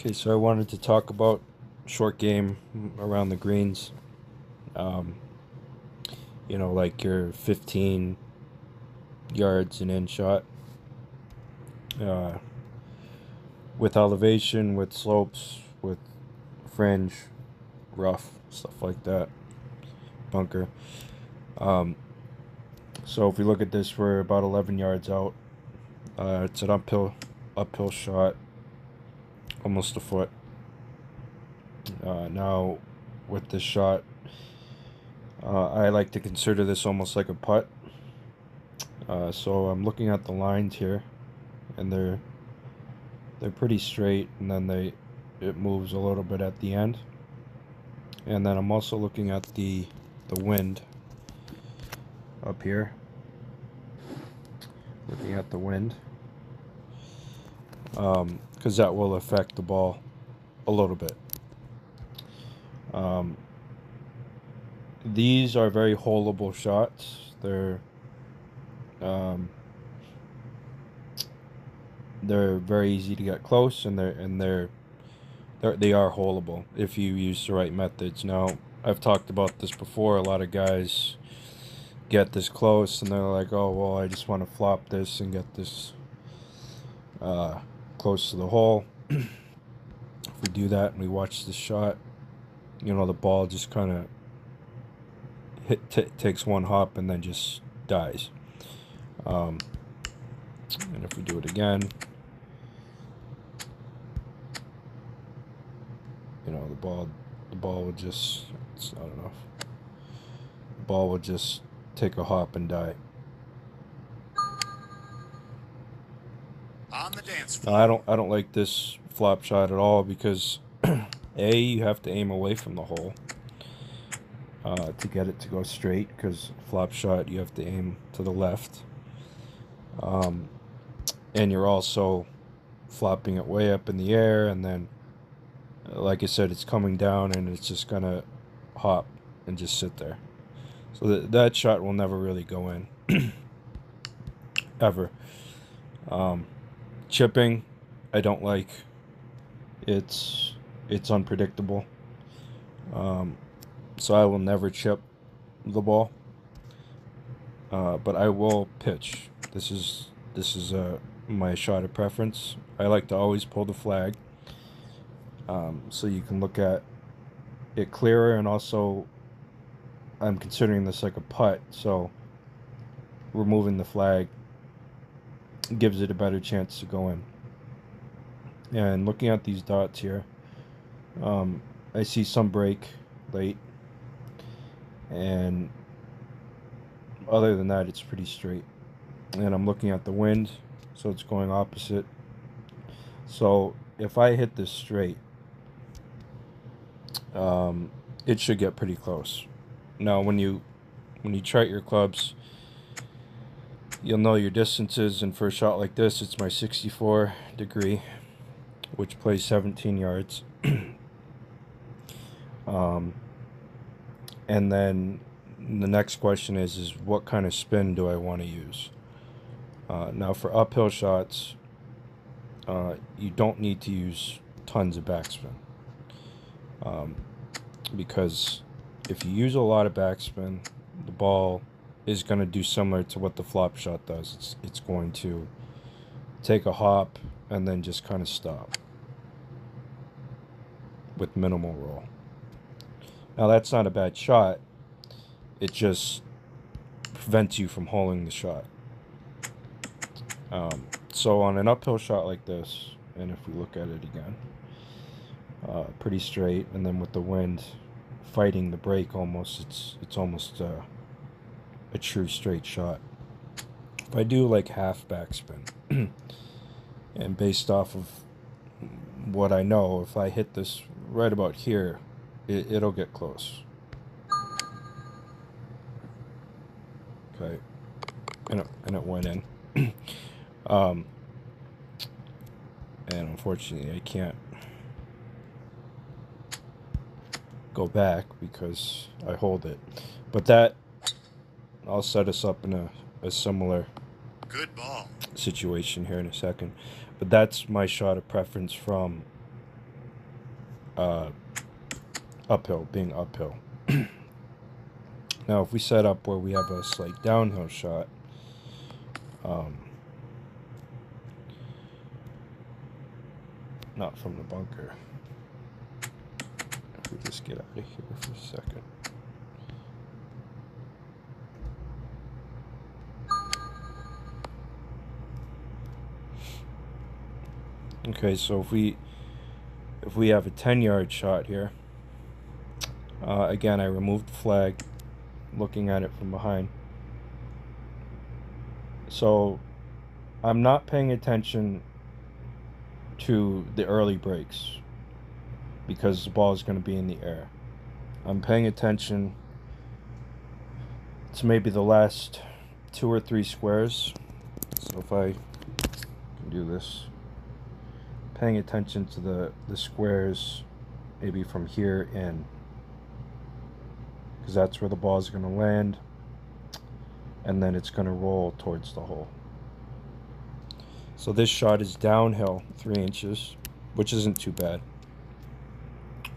Okay, so I wanted to talk about short game around the greens. Um, like your 15 yards and in shot, uh, with elevation, with slopes, with fringe, rough, stuff like that, bunker. Um, so if we look at this, we're about 11 yards out. It's an uphill shot, almost a foot. Now, with this shot, I like to consider this almost like a putt. So I'm looking at the lines here, and they're pretty straight, and then it moves a little bit at the end. And then I'm also looking at the wind up here. Looking at the wind, because that will affect the ball a little bit. Um, these are very holeable shots. Um, they're very easy to get close, and they are holeable if you use the right methods. Now, I've talked about this before. A lot of guys get this close and they're like, oh, well, I just want to flop this and get this close to the hole. If we do that and we watch the shot, the ball just kind of takes one hop and then just dies. And if we do it again, the ball would just, it's not enough. The ball would just take a hop and die. On the dance floor. Now, I don't like this flop shot at all because A, you have to aim away from the hole to get it to go straight, because flop shot you have to aim to the left, and you're also flopping it way up in the air, and then like I said, it's coming down and it's just gonna hop and just sit there. So that shot will never really go in ever. Chipping, I don't like. It's unpredictable. So I will never chip the ball. But I will pitch. This is my shot of preference. I like to always pull the flag, so you can look at it clearer, and also I'm considering this like a putt, so removing the flag gives it a better chance to go in. And looking at these dots here, I see some break late, and other than that, it's pretty straight. And I'm looking at the wind, so it's going opposite. So if I hit this straight, it should get pretty close. Now, when you chart your clubs, you'll know your distances, and for a shot like this, it's my 64 degree, which plays 17 yards. And then the next question is what kind of spin do I want to use? Now, for uphill shots, you don't need to use tons of backspin, because if you use a lot of backspin, the ball is going to do similar to what the flop shot does. It's going to take a hop and then just kind of stop with minimal roll. Now, that's not a bad shot. It just prevents you from holding the shot. So on an uphill shot like this, and if we look at it again, pretty straight, and then with the wind fighting the break, it's almost a true straight shot. If I do like half backspin, and based off of what I know, if I hit this right about here, it'll get close. Okay, and it went in. And unfortunately I can't go back because I hold it. But that, I'll set us up in a similar Good ball. situation here in a second. But that's my shot of preference from uphill, being uphill. Now, if we set up where we have a slight downhill shot, not from the bunker. If we just get out of here for a second. Okay, so if we have a 10-yard shot here, again, I removed the flag, looking at it from behind. So I'm not paying attention to the early breaks because the ball is going to be in the air. I'm paying attention to maybe the last 2 or 3 squares. So if I can do this, paying attention to the squares maybe from here in, because that's where the ball is going to land, and then it's going to roll towards the hole. So this shot is downhill 3 inches, which isn't too bad.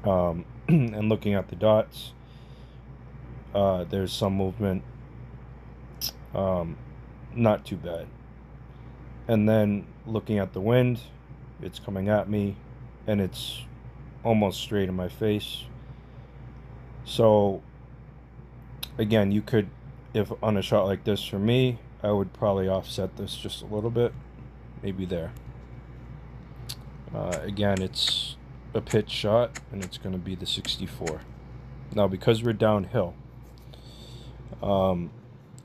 And looking at the dots, there's some movement, not too bad. And then looking at the wind, it's coming at me and it's almost straight in my face. So again, you could, if on a shot like this, for me, I would probably offset this just a little bit, maybe there. Again, it's a pitch shot and it's going to be the 64. Now, because we're downhill, I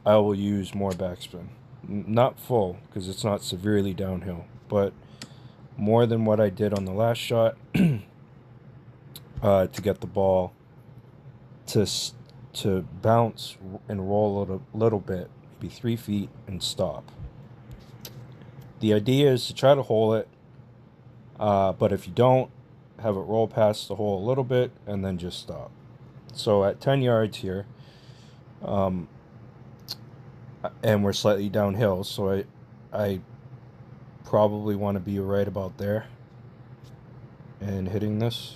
will use more backspin. Not full, because it's not severely downhill, but more than what I did on the last shot to get the ball to bounce and roll a little bit, maybe 3 feet, and stop. The idea is to try to hole it, but if you don't, have it roll past the hole a little bit and then just stop. So at 10 yards here, and we're slightly downhill, so I probably want to be right about there and hitting this.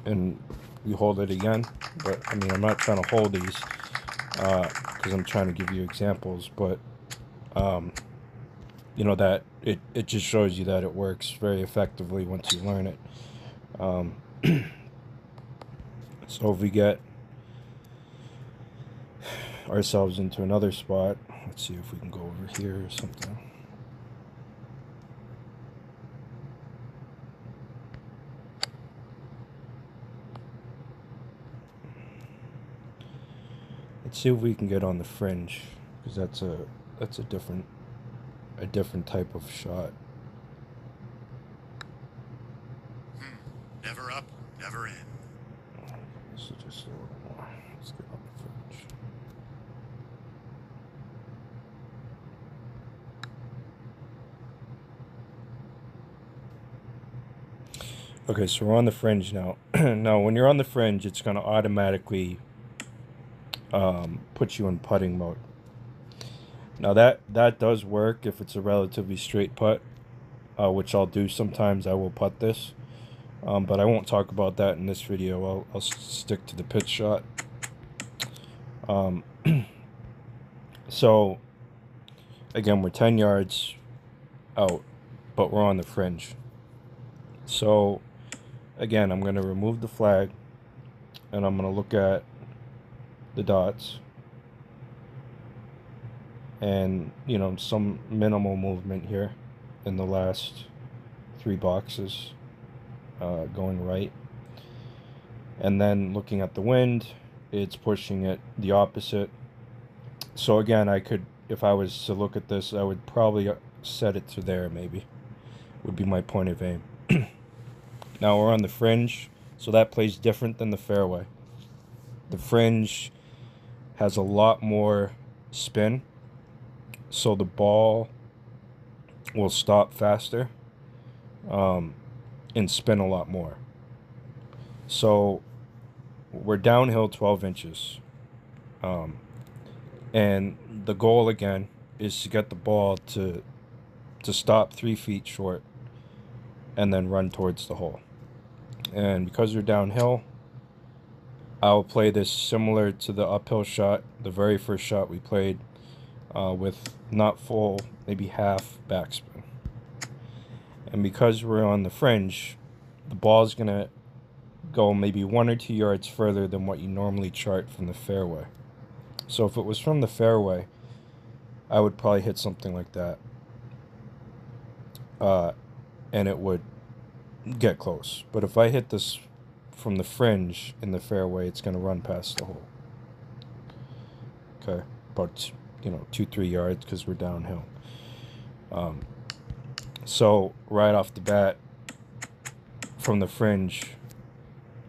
And we hold it again, but I mean, I'm not trying to hold these because I'm trying to give you examples, but you know, that it just shows you that it works very effectively once you learn it. So if we get ourselves into another spot, let's see if we can go over here or something. Let's see if we can get on the fringe, because that's a different type of shot. Never up, never in. This is just a little more. Let's get on the fringe. Okay, so we're on the fringe now. Now, when you're on the fringe, it's going to automatically put you in putting mode. Now that does work if it's a relatively straight putt, which I'll do sometimes. I will putt this, but I won't talk about that in this video. I'll stick to the pitch shot. So again, we're 10 yards out, but we're on the fringe. So again, I'm going to remove the flag and I'm going to look at the dots and, you know, some minimal movement here in the last 3 boxes going right. And then looking at the wind, it's pushing it the opposite. So again, I could, if I was to look at this, I would probably set it to there, maybe, would be my point of aim. Now we're on the fringe, so that plays different than the fairway. The fringe has a lot more spin, so the ball will stop faster and spin a lot more. So we're downhill 12 inches. And the goal again is to get the ball to stop 3 feet short and then run towards the hole. And because we're downhill, I'll play this similar to the uphill shot, the very first shot we played, with not full, maybe half backspin. And because we're on the fringe, the ball's going to go maybe 1 or 2 yards further than what you normally chart from the fairway. So if it was from the fairway, I would probably hit something like that. And it would get close. But if I hit this from the fringe in the fairway, it's going to run past the hole. Okay, about 2-3 yards because we're downhill. So right off the bat, from the fringe,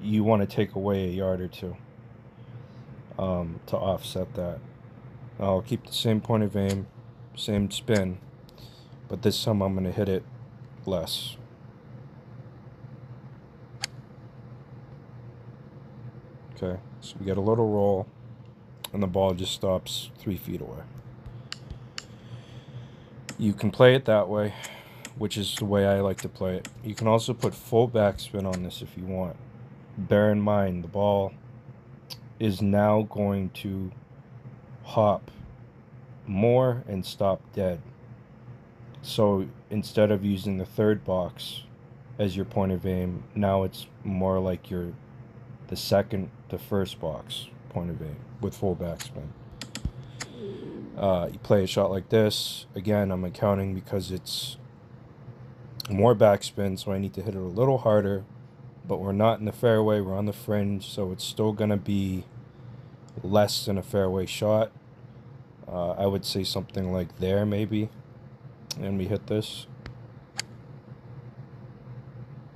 you want to take away 1 yard or 2 to offset that. I'll keep the same point of aim, same spin, but this time I'm going to hit it less. Okay, so we get a little roll, and the ball just stops 3 feet away. You can play it that way, which is the way I like to play it. You can also put full backspin on this if you want. Bear in mind, the ball is now going to hop more and stop dead. So instead of using the third box as your point of aim, now it's more like the second to first box point of aim with full backspin. You play a shot like this. Again, I'm accounting because it's more backspin, so I need to hit it a little harder, but we're not in the fairway, we're on the fringe, so it's still going to be less than a fairway shot. I would say something like there maybe, and we hit this.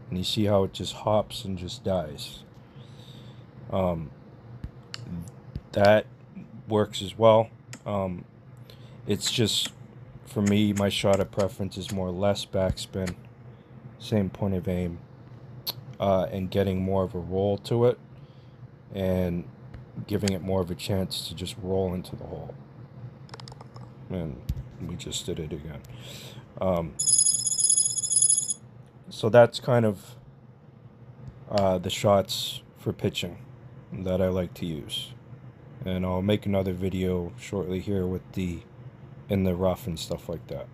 And you see how it just hops and just dies. That works as well. It's just, for me, my shot of preference is more less backspin, same point of aim, and getting more of a roll to it, and giving it more of a chance to just roll into the hole. And we just did it again. So that's kind of the shots for pitching that I like to use. And I'll make another video shortly here with in the rough and stuff like that.